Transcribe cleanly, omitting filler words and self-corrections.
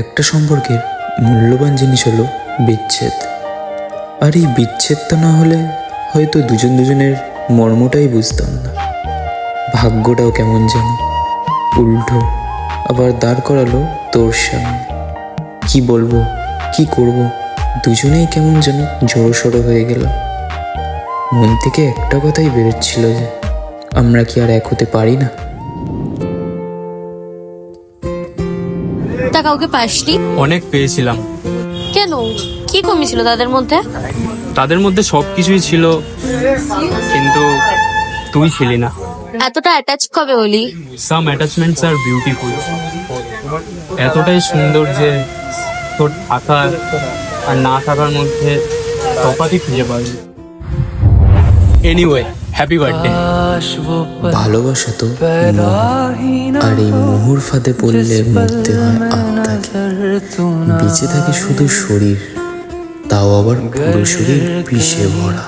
একটা সম্পর্কের মূল্যবান জিনিস হলো বিচ্ছেদ। আর এই বিচ্ছেদটা না হলে হয়তো দুজন দুজনের মর্মটাই বুঝতাম না। ভাগ্যটাও কেমন যেন উল্টো আবার দাঁড় করালো তোর সামনে। কি বলবো, কি করব, দুজনেই কেমন যেন জড়োসড়ো হয়ে গেল। মন থেকে একটা কথাই বেরোচ্ছিল যে আমরা কি আর এক হতে পারি না? তা কাউকে পাসনি? অনেক পেয়েছিলাম। কেন, কি কমি ছিল তাদের মধ্যে? তাদের মধ্যে সবকিছুই ছিল, কিন্তু তুই ছিলি না। এতটা অ্যাটাচ কবে হলি? সাম অ্যাটাচমেন্টস আর বিউটিফুল, এতটাই সুন্দর যে তোর থাকার আর না থাকার মধ্যে তফাৎই খুঁজে পাবি। Anyway, happy birthday. ভালোবাসা তো মোহ, আর এই মোহর ফাঁদে পড়লে মরতে হয় আত্মাকে। বেঁচে থাকে শুধু শরীর, তাও আবার পুরো শরীর বিষে ভরা।